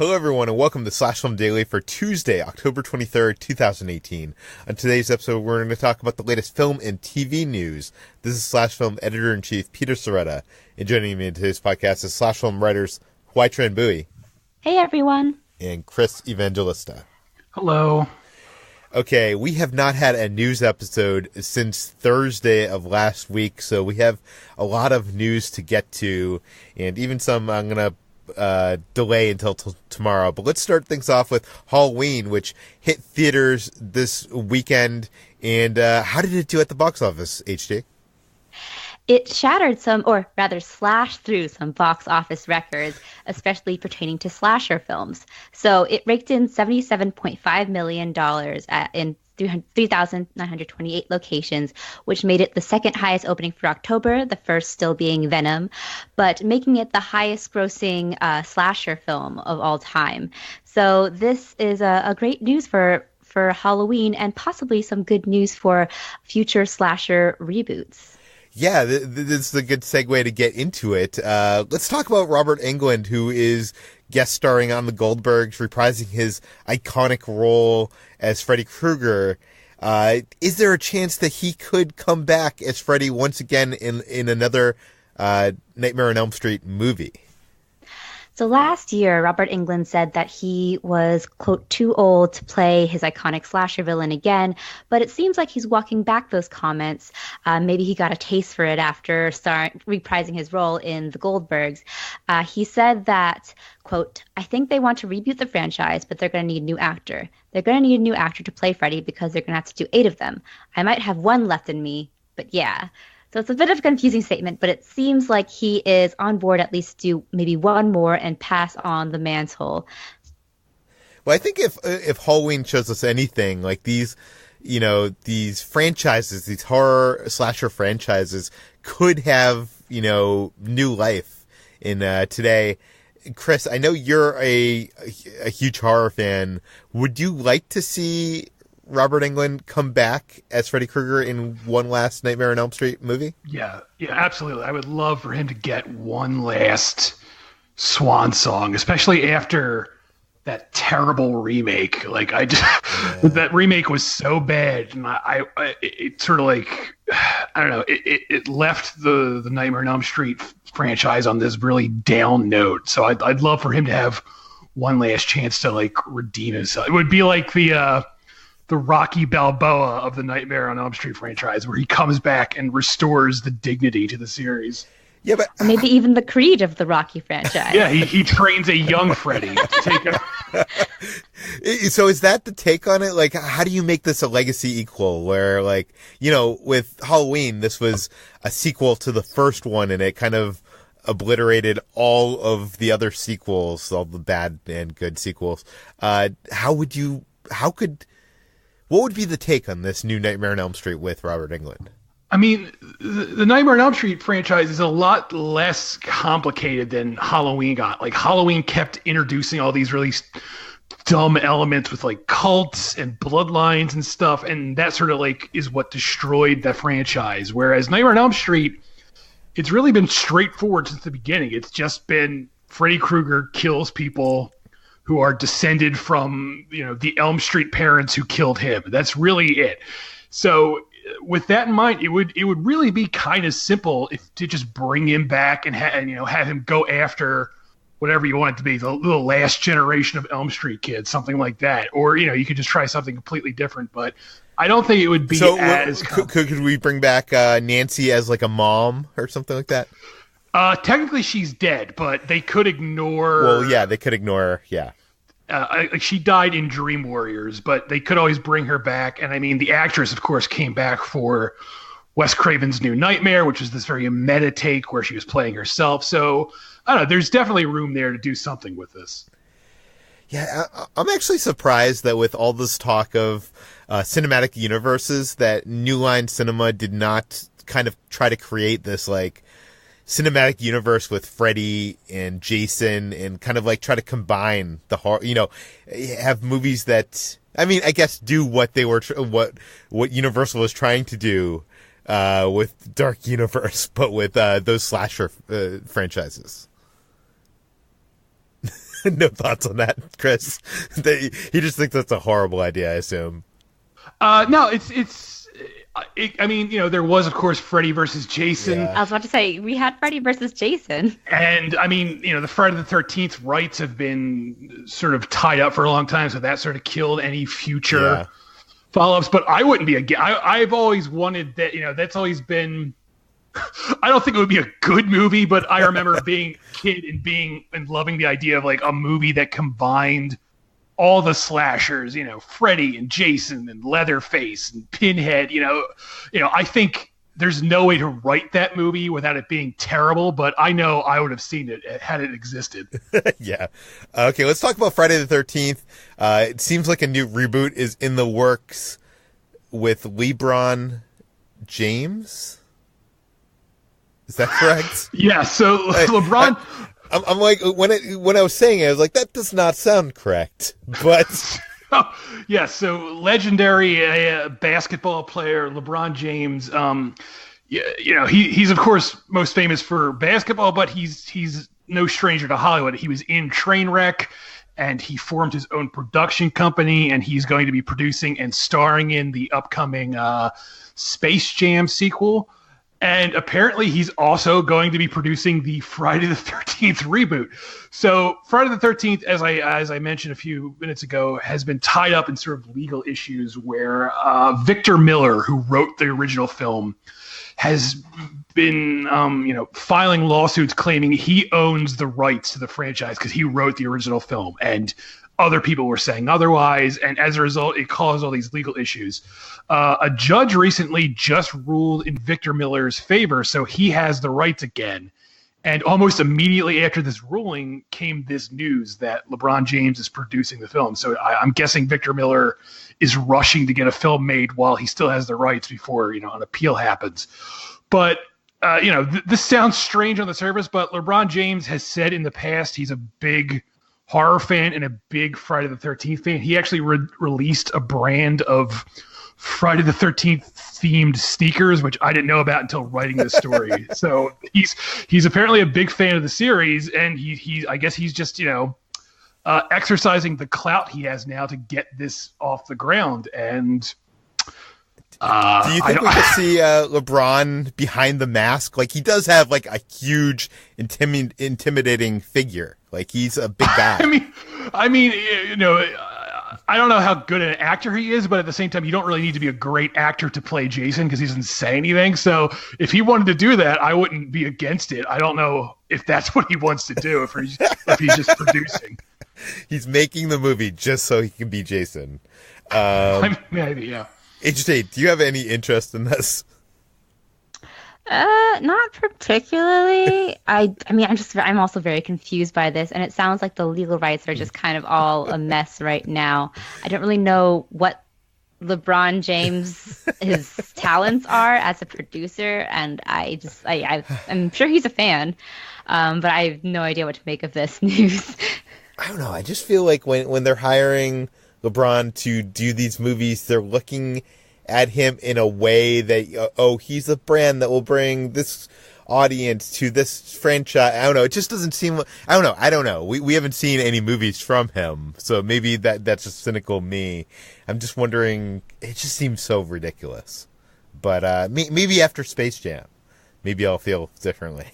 Hello everyone and welcome to Slash Film Daily for Tuesday, October 23rd, 2018. On today's episode, we're going to talk about the latest film and TV news. This is Slash Film Editor-in-Chief Peter Sciretta. And joining me in today's podcast is Slash Film writers Hoai-Tran Bui. Hey everyone. And Chris Evangelista. Hello. Okay, we have not had a news episode since Thursday of last week, so we have a lot of news to get to, and even some I'm going to delay until tomorrow. But let's start things off with Halloween, which hit theaters this weekend, and how did it do at the box office, HD? It shattered some, or rather slashed through some box office records, especially pertaining to slasher films. So it raked in $77.5 million in 3,928 locations, which made it the second highest opening for October, the first still being Venom, but making it the highest grossing slasher film of all time. So this is a great news for Halloween and possibly some good news for future slasher reboots. Yeah, this is a good segue to get into it. Let's talk about Robert Englund, who is guest starring on The Goldbergs, reprising his iconic role as Freddy Krueger. Is there a chance that he could come back as Freddy once again in another Nightmare on Elm Street movie? So last year, Robert Englund said that he was, quote, too old to play his iconic slasher villain again, but it seems like he's walking back those comments. Maybe he got a taste for it after reprising his role in The Goldbergs. He said that, quote, I think they want to reboot the franchise, but they're going to need a new actor. They're going to need a new actor to play Freddy because they're going to have to do 8 of them. I might have one left in me, but yeah. So it's a bit of a confusing statement, but it seems like he is on board at least to do maybe one more and pass on the mantle. Well, I think if Halloween shows us anything, like these franchises, these horror slasher franchises could have, new life in today. Chris, I know you're a huge horror fan. Would you like to see Robert Englund come back as Freddy Krueger in one last Nightmare on Elm Street movie? Yeah, absolutely. I would love for him to get one last swan song, especially after that terrible remake. Like that remake was so bad, and it sort of like, I don't know, it left the Nightmare on Elm Street franchise on this really down note. So I'd love for him to have one last chance to like redeem himself. It would be like the Rocky Balboa of the Nightmare on Elm Street franchise, where he comes back and restores the dignity to the series. Yeah, but or maybe even the Creed of the Rocky franchise. Yeah, he trains a young Freddy to take it. So is that the take on it? Like, how do you make this a legacy equal? Where, like, with Halloween, this was a sequel to the first one, and it kind of obliterated all of the other sequels, all the bad and good sequels. What would be the take on this new Nightmare on Elm Street with Robert Englund? I mean, the Nightmare on Elm Street franchise is a lot less complicated than Halloween got. Like, Halloween kept introducing all these really dumb elements with, like, cults and bloodlines and stuff, and that sort of, like, is what destroyed the franchise. Whereas Nightmare on Elm Street, it's really been straightforward since the beginning. It's just been Freddy Krueger kills people who are descended from, the Elm Street parents who killed him. That's really it. So with that in mind, it would really be kind of simple to just bring him back and have him go after whatever you want it to be, the last generation of Elm Street kids, something like that. Or, you could just try something completely different. But I don't think it would be as could we bring back Nancy as like a mom or something like that? Technically, she's dead, but they could ignore. Well, yeah, they could ignore her. Yeah. She died in Dream Warriors, but they could always bring her back. And I mean, the actress, of course, came back for Wes Craven's New Nightmare, which was this very meta take where she was playing herself. So I don't know. There's definitely room there to do something with this. Yeah, I'm actually surprised that with all this talk of cinematic universes, that New Line Cinema did not kind of try to create this like cinematic universe with Freddy and Jason and kind of like try to combine the horror, have movies that, I mean, I guess do what they were, what Universal was trying to do with Dark Universe, but with those slasher franchises. No thoughts on that, Chris? He just thinks that's a horrible idea, I assume. No, I mean, there was, of course, Freddy versus Jason. I was about to say, we had Freddy versus Jason. And, I mean, the Friday the 13th rights have been sort of tied up for a long time, so that sort of killed any future follow-ups. But I wouldn't be I've always wanted that, that's always been... I don't think it would be a good movie, but I remember being a kid and loving the idea of, like, a movie that combined all the slashers, Freddy and Jason and Leatherface and Pinhead, I think there's no way to write that movie without it being terrible, but I know I would have seen it had it existed. Yeah. Okay, let's talk about Friday the 13th. It seems like a new reboot is in the works with LeBron James. Is that correct? Yeah, so LeBron... I'm like, when I was saying it, I was like, that does not sound correct. But yeah, so legendary basketball player LeBron James. He's of course most famous for basketball, but he's no stranger to Hollywood. He was in Trainwreck, and he formed his own production company, and he's going to be producing and starring in the upcoming Space Jam sequel. And apparently he's also going to be producing the Friday the 13th reboot. So Friday the 13th, as I mentioned a few minutes ago, has been tied up in sort of legal issues where Victor Miller, who wrote the original film, has been filing lawsuits claiming he owns the rights to the franchise because he wrote the original film. And other people were saying otherwise, and as a result, it caused all these legal issues. A judge recently just ruled in Victor Miller's favor, so he has the rights again. And almost immediately after this ruling came this news that LeBron James is producing the film. So I'm guessing Victor Miller is rushing to get a film made while he still has the rights before an appeal happens. But this sounds strange on the surface, but LeBron James has said in the past he's a big horror fan and a big Friday the 13th fan. He actually released a brand of Friday the 13th themed sneakers, which I didn't know about until writing this story. So he's apparently a big fan of the series, and I guess he's just exercising the clout he has now to get this off the ground. And do you think we could see LeBron behind the mask? Like, he does have like a huge intimidating figure. Like, he's a big guy. I mean, I don't know how good an actor he is, but at the same time, you don't really need to be a great actor to play Jason because he doesn't say anything. So if he wanted to do that, I wouldn't be against it. I don't know if that's what he wants to do, if he's just producing. He's making the movie just so he can be Jason. Maybe, yeah. HJ, do you have any interest in this? Not particularly. I'm also very confused by this, and it sounds like the legal rights are just kind of all a mess right now. I don't really know what LeBron James his talents are as a producer, and I'm sure he's a fan, but I have no idea what to make of this news. I don't know. I just feel like when they're hiring LeBron to do these movies, they're looking at him in a way that, he's a brand that will bring this audience to this franchise. I don't know. It just doesn't seem. I don't know. We haven't seen any movies from him, so maybe that's just cynical me. I'm just wondering. It just seems so ridiculous. But maybe after Space Jam, maybe I'll feel differently.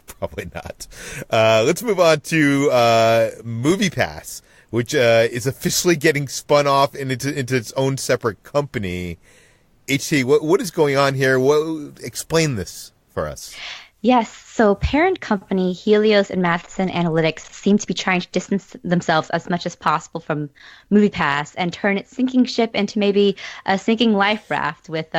Probably not. Let's move on to MoviePass, which is officially getting spun off into its own separate company. HT, what is going on here? Explain this for us. Yes, so parent company Helios and Matheson Analytics seem to be trying to distance themselves as much as possible from MoviePass and turn its sinking ship into maybe a sinking life raft with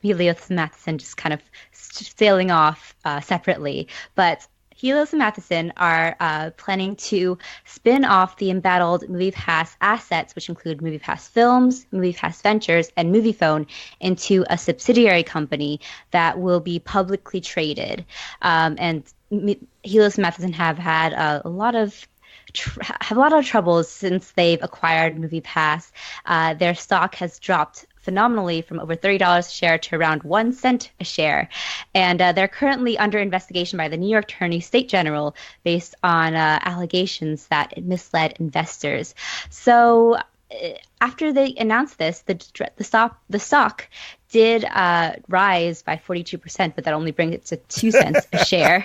Helios and Matheson just kind of sailing off separately. But Helios and Matheson are planning to spin off the embattled MoviePass assets, which include MoviePass Films, MoviePass Ventures, and MoviePhone, into a subsidiary company that will be publicly traded. And Helios and Matheson have had a lot of troubles since they've acquired MoviePass. Their stock has dropped phenomenally from over $30 a share to around 1 cent a share. And they're currently under investigation by the New York Attorney State General based on allegations that it misled investors. So after they announced this, the stock did rise by 42%, but that only brings it to 2 cents a share.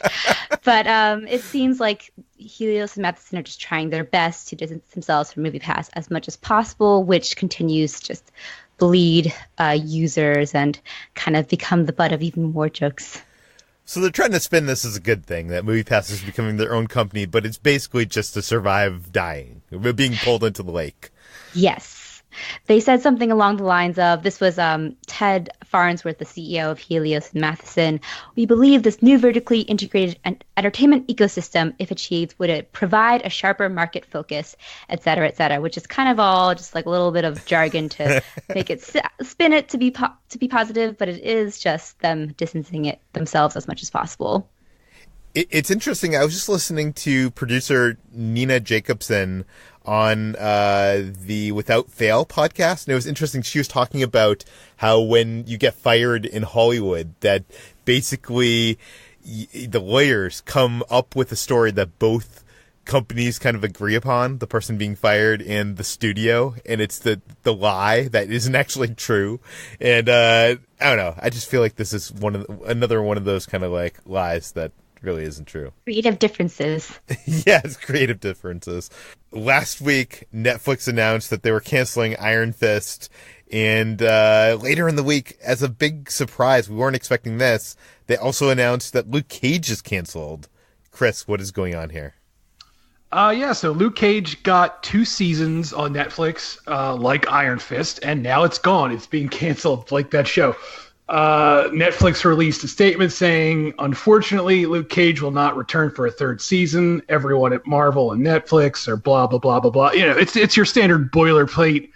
But it seems like Helios and Matheson are just trying their best to distance themselves from MoviePass as much as possible, which continues to just bleed users and kind of become the butt of even more jokes. So they're trying to spin this as a good thing, that MoviePass is becoming their own company, but it's basically just to survive dying, being pulled into the lake. Yes. They said something along the lines of, this was Ted Farnsworth, the CEO of Helios and Matheson. We believe this new vertically integrated entertainment ecosystem, if achieved, would provide a sharper market focus, et cetera, which is kind of all just like a little bit of jargon to make it spin it to be positive, but it is just them distancing it themselves as much as possible. It's interesting. I was just listening to producer Nina Jacobson on the Without Fail podcast, and it was interesting. She was talking about how when you get fired in Hollywood, that basically the lawyers come up with a story that both companies kind of agree upon, the person being fired and the studio, and it's the lie that isn't actually true. And I don't know. I just feel like this is another one of those kind of like lies that really isn't true. Creative differences. Yes, creative differences. Last week, Netflix announced that they were canceling Iron Fist, and later in the week, as a big surprise, we weren't expecting this, they also announced that Luke Cage is canceled. Chris, what is going on here? So Luke Cage got 2 seasons on Netflix, like Iron Fist, and now it's gone. It's being canceled like that show. Netflix released a statement saying, unfortunately, Luke Cage will not return for a 3rd season. Everyone at Marvel and Netflix are blah, blah, blah, blah, blah. You know, it's your standard boilerplate,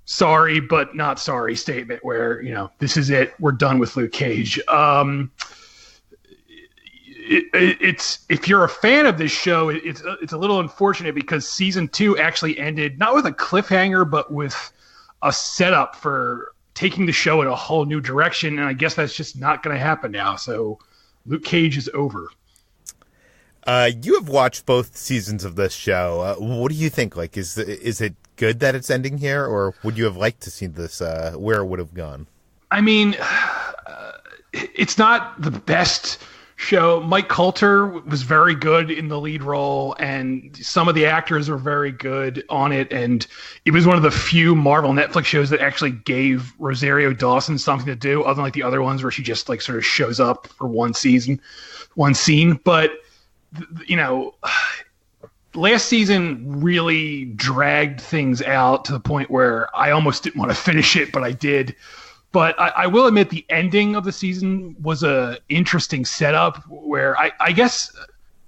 sorry, but not sorry statement where, you know, this is it. We're done with Luke Cage. It's if you're a fan of this show, it's a little unfortunate because season 2 actually ended not with a cliffhanger, but with a setup for taking the show in a whole new direction, and I guess that's just not going to happen now. So Luke Cage is over. You have watched both seasons of this show. What do you think? Like, is it good that it's ending here, or would you have liked to see this where it would have gone? I mean, it's not the best show. Mike Coulter was very good in the lead role, and some of the actors were very good on it, and it was one of the few Marvel Netflix shows that actually gave Rosario Dawson something to do, other than like the other ones where she just like sort of shows up for one scene. But you know, last season really dragged things out to the point where I almost didn't want to finish it, but I did. But I will admit the ending of the season was a interesting setup where I guess,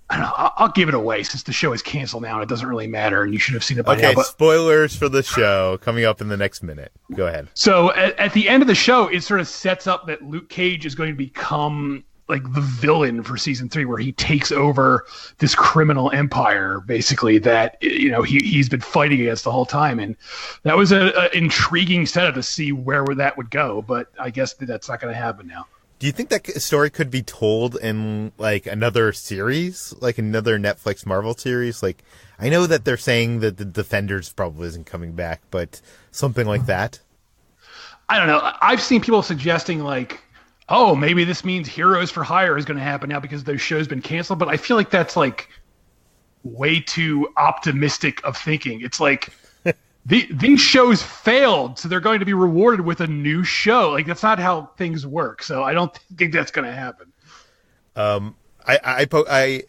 I don't know, I'll give it away since the show is canceled now and it doesn't really matter and you should have seen it by now. Okay, spoilers for the show coming up in the next minute. Go ahead. So at the end of the show, it sort of sets up that Luke Cage is going to become like the villain for season 3, where he takes over this criminal empire, basically, that, you know, he's been fighting against the whole time. And that was an intriguing setup to see where that would go. But I guess that's not going to happen now. Do you think that story could be told in like another series, like another Netflix Marvel series? Like, I know that they're saying that the Defenders probably isn't coming back, but something like that? I don't know. I've seen people suggesting like, oh, maybe this means Heroes for Hire is going to happen now because those shows been canceled. But I feel like that's like way too optimistic of thinking. It's like these shows failed, so they're going to be rewarded with a new show. Like, that's not how things work. So I don't think that's going to happen. I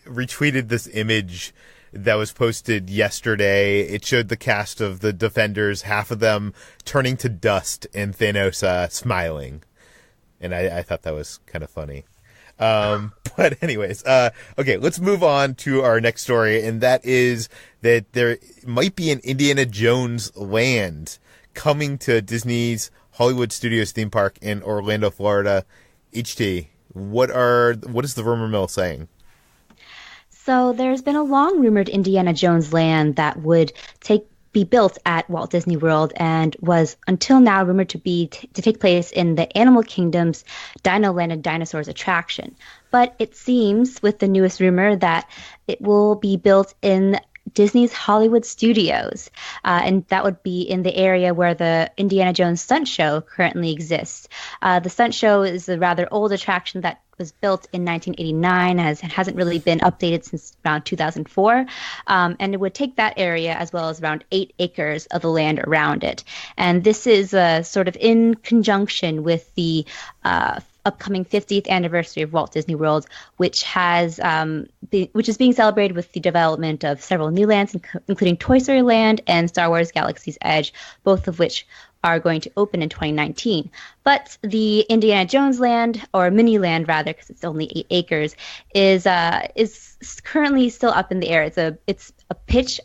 retweeted this image that was posted yesterday. It showed the cast of the Defenders, half of them turning to dust and Thanos smiling. And I thought that was kind of funny. But anyways, okay, let's move on to our next story. And that is that there might be an Indiana Jones land coming to Disney's Hollywood Studios theme park in Orlando, Florida. HT, what is the rumor mill saying? So there's been a long rumored Indiana Jones land that would take be built at Walt Disney World and was until now rumored to take place in the Animal Kingdom's Dino Land and Dinosaurs attraction. But it seems, with the newest rumor, that it will be built in Disney's Hollywood Studios, and that would be in the area where the Indiana Jones Stunt Show currently exists. The Stunt Show is a rather old attraction that was built in 1989, as it hasn't really been updated since around 2004, and it would take that area as well as around 8 acres of the land around it. And this is sort of in conjunction with the upcoming 50th anniversary of Walt Disney World, which is being celebrated with the development of several new lands, including Toy Story Land and Star Wars Galaxy's Edge, both of which are going to open in 2019. But the Indiana Jones land, or mini land rather, because it's only 8 acres, is currently still up in the air. It's a pitch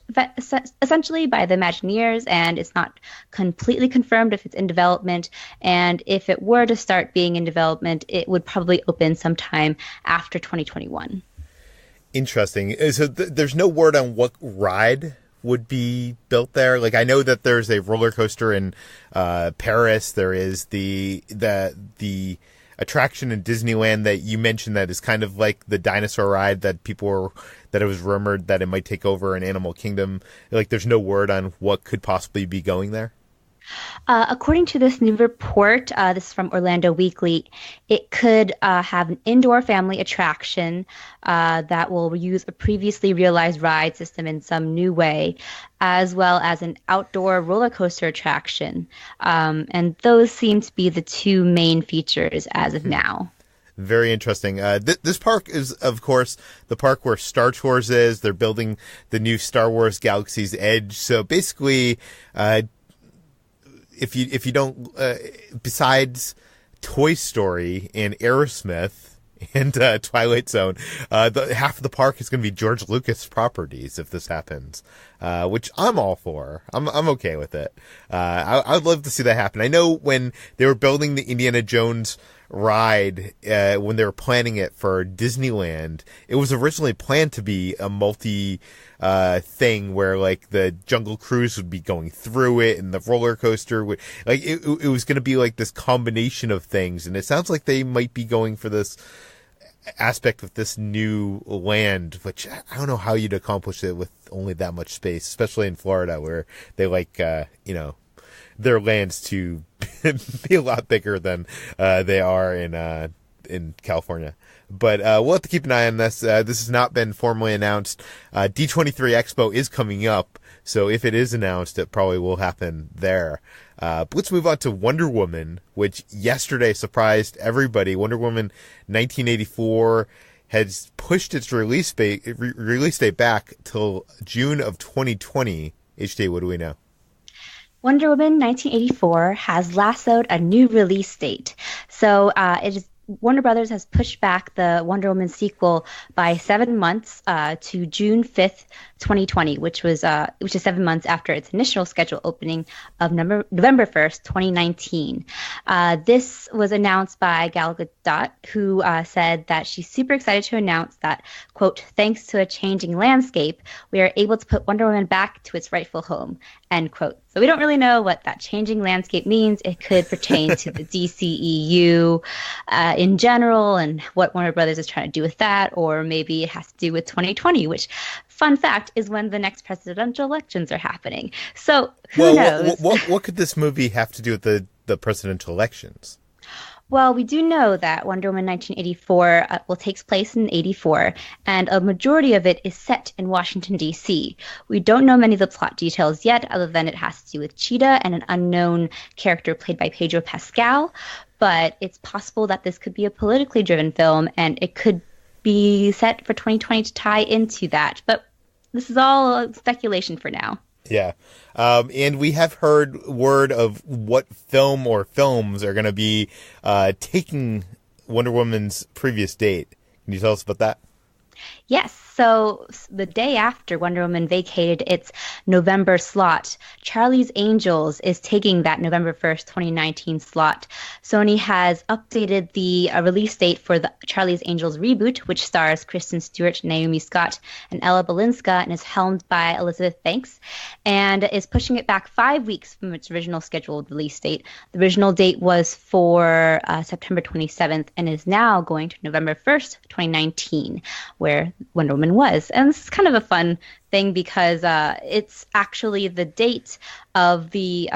essentially by the Imagineers, and it's not completely confirmed if it's in development. And if it were to start being in development, it would probably open sometime after 2021. Interesting. So there's no word on what ride would be built there. Like, I know that there's a roller coaster in Paris. There is the attraction in Disneyland that you mentioned that is kind of like the dinosaur ride that that it was rumored that it might take over in Animal Kingdom. Like, there's no word on what could possibly be going there. According to this new report, this is from Orlando Weekly, it could have an indoor family attraction that will use a previously realized ride system in some new way, as well as an outdoor roller coaster attraction. And those seem to be the two main features as of now. Very interesting. This park is, of course, the park where Star Tours is. They're building the new Star Wars Galaxy's Edge. So basically, if you don't, besides Toy Story and Aerosmith and Twilight Zone, half of the park is going to be George Lucas properties if this happens, which I'm all for. I'm okay with it. I'd love to see that happen. I know when they were building the Indiana Jones ride, when they were planning it for Disneyland, it was originally planned to be a multi thing where, like, the Jungle Cruise would be going through it and the roller coaster would, like, it was going to be like this combination of things. And it sounds like they might be going for this aspect of this new land, which I don't know how you'd accomplish it with only that much space, especially in Florida, where they like, their lands to be a lot bigger than they are in California. But we'll have to keep an eye on this. This has not been formally announced. D23 Expo is coming up, so if it is announced, it probably will happen there. But let's move on to Wonder Woman, which yesterday surprised everybody. Wonder Woman 1984 has pushed its release date back till June of 2020. HT, what do we know? Wonder Woman 1984 has lassoed a new release date. So Warner Brothers has pushed back the Wonder Woman sequel by 7 months to June 5th, 2020, which is 7 months after its initial scheduled opening of November 1st, 2019. This was announced by Gal Gadot, who said that she's super excited to announce that, quote, thanks to a changing landscape, we are able to put Wonder Woman back to its rightful home, end quote. So we don't really know what that changing landscape means. It could pertain to the DCEU in general and what Warner Brothers is trying to do with that, or maybe it has to do with 2020, which, fun fact, is when the next presidential elections are happening. So who knows? What could this movie have to do with the presidential elections? Well, we do know that Wonder Woman 1984 takes place in 84, and a majority of it is set in Washington, D.C. We don't know many of the plot details yet, other than it has to do with Cheetah and an unknown character played by Pedro Pascal, but it's possible that this could be a politically driven film, and it could be set for 2020 to tie into that. But this is all speculation for now. Yeah. And we have heard word of what film or films are going to be taking Wonder Woman's previous date. Can you tell us about that? Yes, so the day after Wonder Woman vacated its November slot, Charlie's Angels is taking that November 1st, 2019 slot. Sony has updated the release date for the Charlie's Angels reboot, which stars Kristen Stewart, Naomi Scott, and Ella Balinska, and is helmed by Elizabeth Banks, and is pushing it back 5 weeks from its original scheduled release date. The original date was for September 27th and is now going to November 1st, 2019, where Wonder Woman was. And this is kind of a fun thing because it's actually the date of the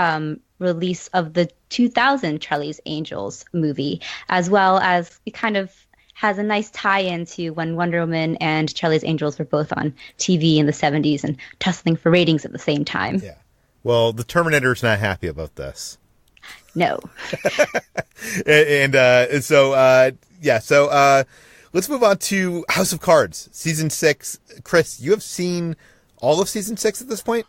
release of the 2000 Charlie's Angels movie, as well as it kind of has a nice tie-in to when Wonder Woman and Charlie's Angels were both on TV in the 70s and tussling for ratings at the same time. Yeah. Well, the Terminator's not happy about this. No. So let's move on to House of Cards, Season 6. Chris, you have seen all of Season 6 at this point?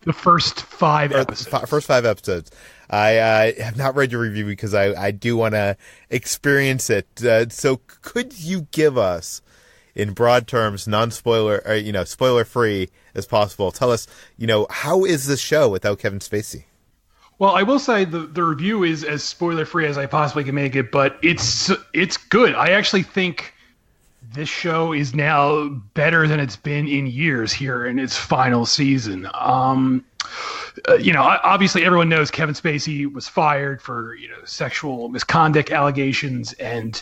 The first 5 episodes. First 5 episodes. I have not read your review because I do want to experience it. So could you give us, in broad terms, non-spoiler, or, spoiler-free as possible, tell us, how is this show without Kevin Spacey? Well, I will say the review is as spoiler-free as I possibly can make it, but it's good. I actually think this show is now better than it's been in years here in its final season. Obviously everyone knows Kevin Spacey was fired for, sexual misconduct allegations, and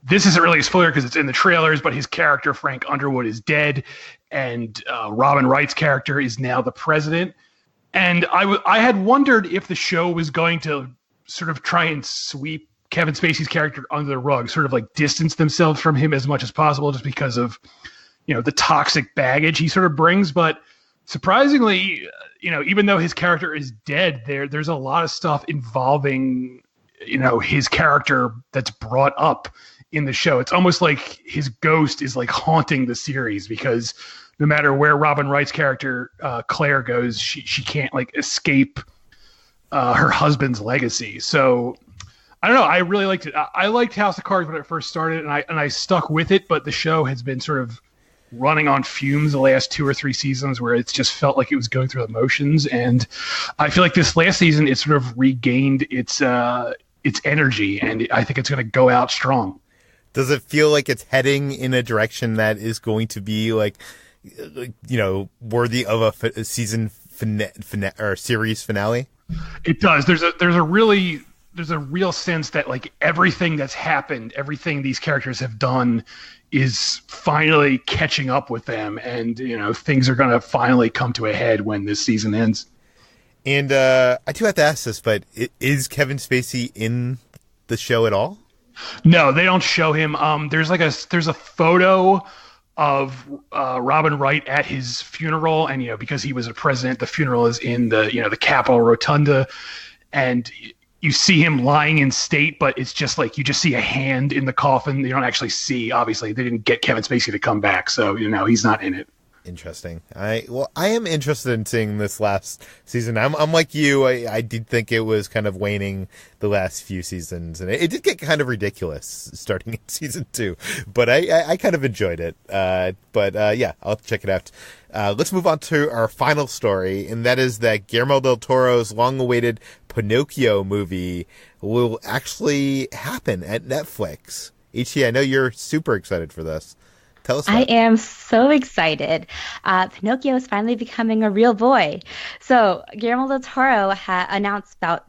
this isn't really a spoiler because it's in the trailers, but his character, Frank Underwood, is dead, and Robin Wright's character is now the president. And I had wondered if the show was going to sort of try and sweep Kevin Spacey's character under the rug, sort of like distance themselves from him as much as possible just because of, the toxic baggage he sort of brings. But surprisingly, even though his character is dead, there's a lot of stuff involving, his character that's brought up in the show. It's almost like his ghost is like haunting the series because no matter where Robin Wright's character, Claire, goes, she can't like escape her husband's legacy. So I don't know. I really liked it. I liked House of Cards when it first started, and I stuck with it. But the show has been sort of running on fumes the last 2 or 3 seasons, where it's just felt like it was going through the motions. And I feel like this last season, it sort of regained its energy, and I think it's going to go out strong. Does it feel like it's heading in a direction that is going to be worthy of a season or series finale? It does. There's a real sense that like everything that's happened, everything these characters have done is finally catching up with them, and things are going to finally come to a head when this season ends. And I do have to ask this, but is Kevin Spacey in the show at all? No, they don't show him. There's a photo of Robin Wright at his funeral, and because he was a president, the funeral is in the Capitol Rotunda, and you see him lying in state, but it's just like you just see a hand in the coffin. You don't actually see. Obviously, they didn't get Kevin Spacey to come back, so he's not in it. Interesting. I am interested in seeing this last season. I'm like you. I did think it was kind of waning the last few seasons, and it did get kind of ridiculous starting in season 2. But I kind of enjoyed it. Yeah, I'll check it out. Let's move on to our final story, and that is that Guillermo del Toro's long-awaited Pinocchio movie will actually happen at Netflix. Ichi, I know you're super excited for this. Tell us. I am so excited. Pinocchio is finally becoming a real boy. So Guillermo del Toro announced about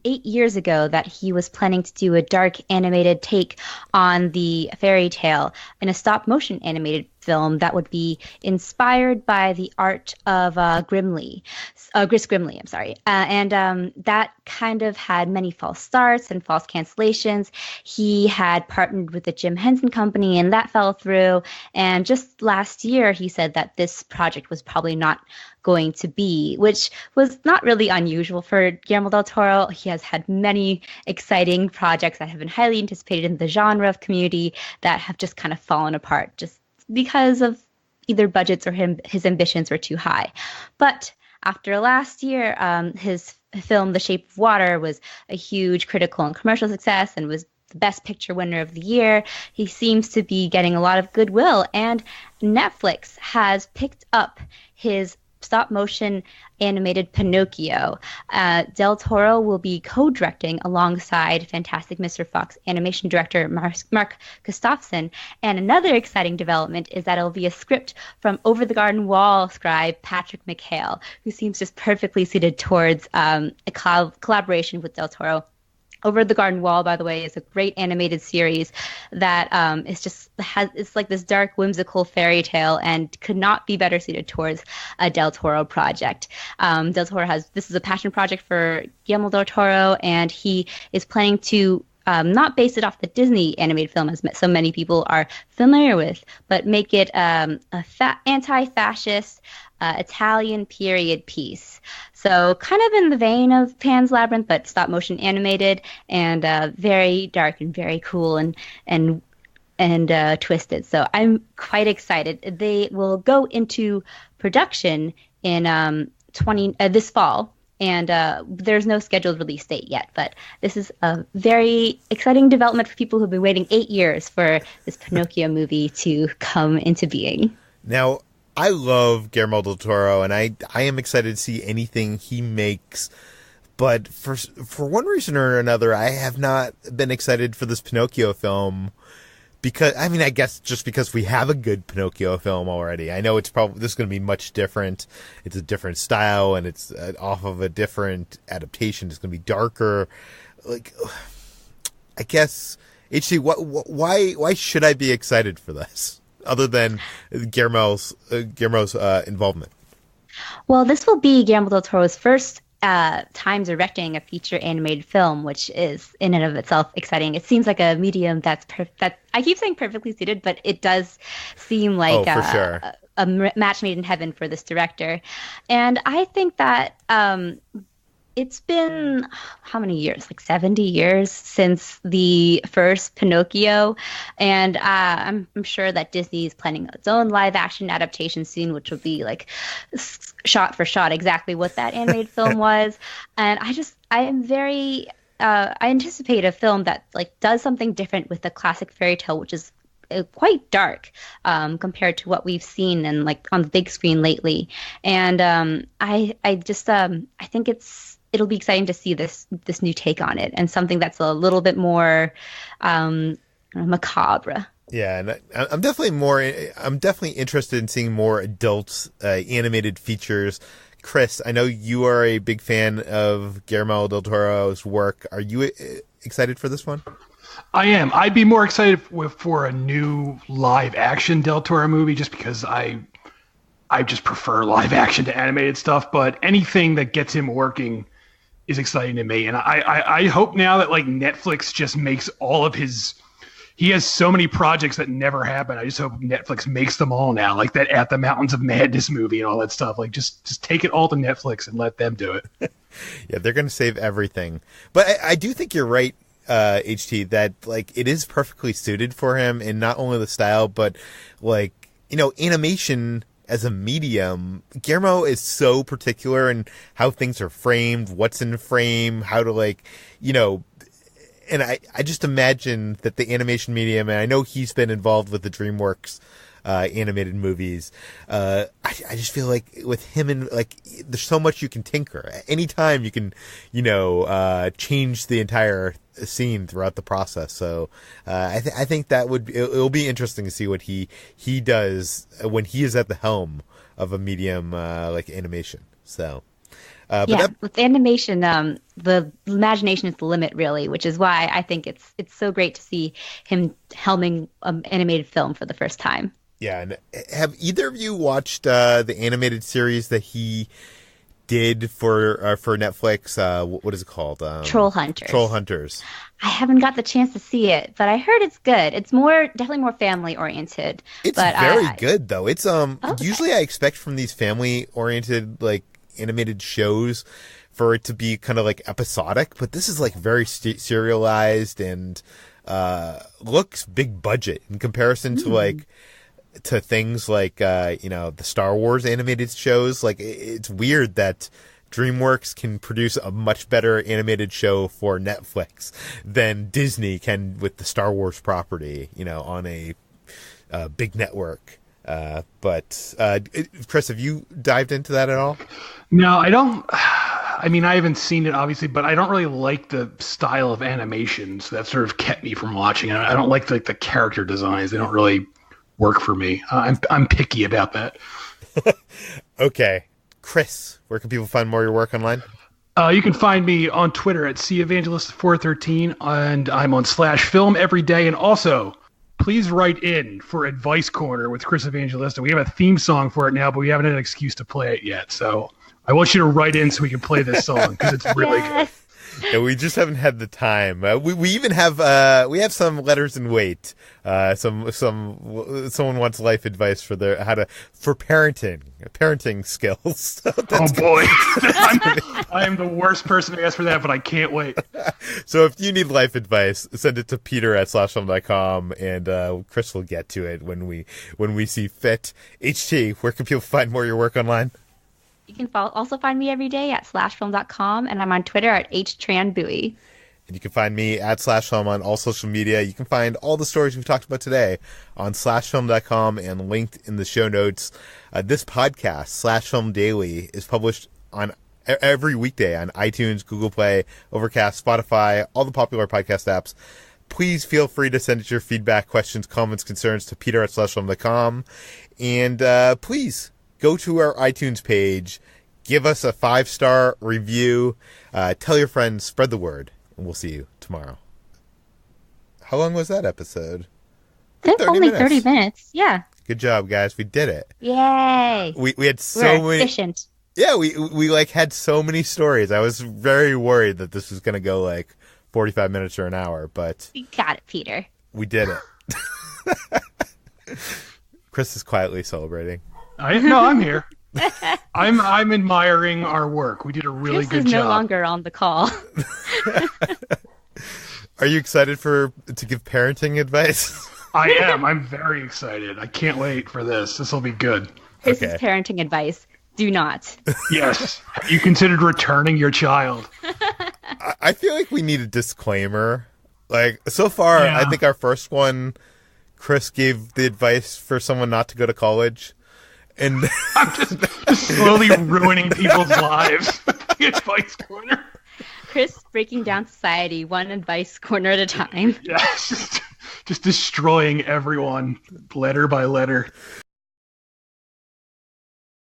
8 years ago that he was planning to do a dark animated take on the fairy tale in a stop motion animated film that would be inspired by the art of Chris Grimley, I'm sorry. That kind of had many false starts and false cancellations. He had partnered with the Jim Henson Company, and that fell through. And just last year, he said that this project was probably not going to be, which was not really unusual for Guillermo del Toro. He has had many exciting projects that have been highly anticipated in the genre of community that have just kind of fallen apart just because of either budgets or his ambitions were too high. But after last year, his film The Shape of Water was a huge critical and commercial success and was the Best Picture winner of the year. He seems to be getting a lot of goodwill, and Netflix has picked up his stop motion animated Pinocchio. Del Toro will be co-directing alongside Fantastic Mr. Fox animation director Mark Gustafson. And another exciting development is that it'll be a script from Over the Garden Wall scribe Patrick McHale, who seems just perfectly suited towards a collaboration with Del Toro. Over the Garden Wall, by the way, is a great animated series that it's like this dark, whimsical fairy tale and could not be better suited towards a Del Toro project. Del Toro this is a passion project for Guillermo del Toro, and he is planning to not base it off the Disney animated film, as so many people are familiar with, but make it anti-fascist Italian period piece. So kind of in the vein of Pan's Labyrinth, but stop motion animated and very dark and very cool and twisted. So I'm quite excited. They will go into production in this fall. And there's no scheduled release date yet, but this is a very exciting development for people who've been waiting 8 years for this Pinocchio movie to come into being. Now, I love Guillermo del Toro, and I am excited to see anything he makes. But for one reason or another, I have not been excited for this Pinocchio film. Because, I mean, I guess just because we have a good Pinocchio film already. I know this is going to be much different. It's a different style, and it's off of a different adaptation. It's going to be darker. Like, I guess, HT, why should I be excited for this? Other than Guillermo's involvement? Well, this will be Guillermo del Toro's first time directing a feature animated film, which is in and of itself exciting. It seems like a medium that I keep saying perfectly suited, but it does seem like a match made in heaven for this director. And I think that it's been how many years? Like 70 years since the first Pinocchio. And I'm sure that Disney is planning its own live action adaptation soon, which will be like shot for shot exactly what that animated film was. And I anticipate a film that like does something different with the classic fairy tale, which is quite dark compared to what we've seen and like on the big screen lately. And I think it'll be exciting to see this new take on it and something that's a little bit more macabre. Yeah, and I'm definitely interested in seeing more adult animated features. Chris, I know you are a big fan of Guillermo del Toro's work. Are you excited for this one? I am. I'd be more excited for a new live action Del Toro movie just because I just prefer live action to animated stuff, but anything that gets him working is exciting to me. And I hope now that like Netflix just makes all of he has so many projects that never happen. I just hope Netflix makes them all now, like that At the Mountains of Madness movie and all that stuff. Like just take it all to Netflix and let them do it. Yeah, they're going to save everything. But I do think you're right, HT, that like it is perfectly suited for him, and not only the style, but like, animation as a medium. Guillermo is so particular in how things are framed, what's in frame, how to and I just imagine that the animation medium, and I know he's been involved with the DreamWorks animated movies. I just feel like with him and like there's so much you can tinker. Anytime you can, change the entire scene throughout the process. So I think that it'll be interesting to see what he does when he is at the helm of a medium like animation. So. With animation, the imagination is the limit, really, which is why I think it's so great to see him helming animated film for the first time. Yeah, and have either of you watched the animated series that he did for Netflix? What is it called? Troll Hunters. Troll Hunters. I haven't got the chance to see it, but I heard it's good. It's definitely more family oriented. It's very good though. It's usually I expect from these family oriented like animated shows for it to be kind of like episodic, but this is like very serialized and looks big budget in comparison to things like the Star Wars animated shows. Like it's weird that DreamWorks can produce a much better animated show for Netflix than Disney can with the Star Wars property, on a big network. But Chris, have you dived into that at all? No, I don't. I mean, I haven't seen it, obviously, but I don't really like the style of animations that sort of kept me from watching it. I don't like the character designs. They don't really work for me. I'm picky about that. Okay. Chris, where can people find more of your work online? You can find me on Twitter at CEvangelist413, and I'm on /film every day. And also, please write in for Advice Corner with Chris Evangelista. We have a theme song for it now, but we haven't had an excuse to play it yet. So I want you to write in so we can play this song because it's really good. Yeah, we just haven't had the time. We even have some letters in wait. Someone wants life advice for parenting skills. Oh boy, I am the worst person to ask for that, but I can't wait. So if you need life advice, send it to peter@slashfilm.com, and Chris will get to it when we see fit. HT, where can people find more of your work online? You can also find me every day at slashfilm.com, and I'm on Twitter at htranbui. And you can find me at /film on all social media. You can find all the stories we've talked about today on slashfilm.com and linked in the show notes. This podcast, /Film Daily, is published on every weekday on iTunes, Google Play, Overcast, Spotify, all the popular podcast apps. Please feel free to send us your feedback, questions, comments, concerns to peter@slashfilm.com. And please go to our iTunes page, give us a 5-star review, tell your friends, spread the word, and we'll see you tomorrow. How long was that episode? It's only 30 minutes. Yeah. Good job, guys. We did it. Yay. We had so We're many. efficient. Yeah, we had so many stories. I was very worried that this was going to go 45 minutes or an hour, but We got it, Peter. we did it. Chris is quietly celebrating. I'm here. I'm admiring our work. We did a really Chris good is job. no longer on the call. Are you excited to give parenting advice? I am. I'm very excited. I can't wait for this. This will be good. Chris's parenting advice: do not. Yes. Have you considered returning your child? I feel like we need a disclaimer. So far, Yeah. I think our first one, Chris gave the advice for someone not to go to college. And I'm just slowly ruining people's lives with the Advice Corner. Chris breaking down society one advice corner at a time. Yeah, just destroying everyone letter by letter.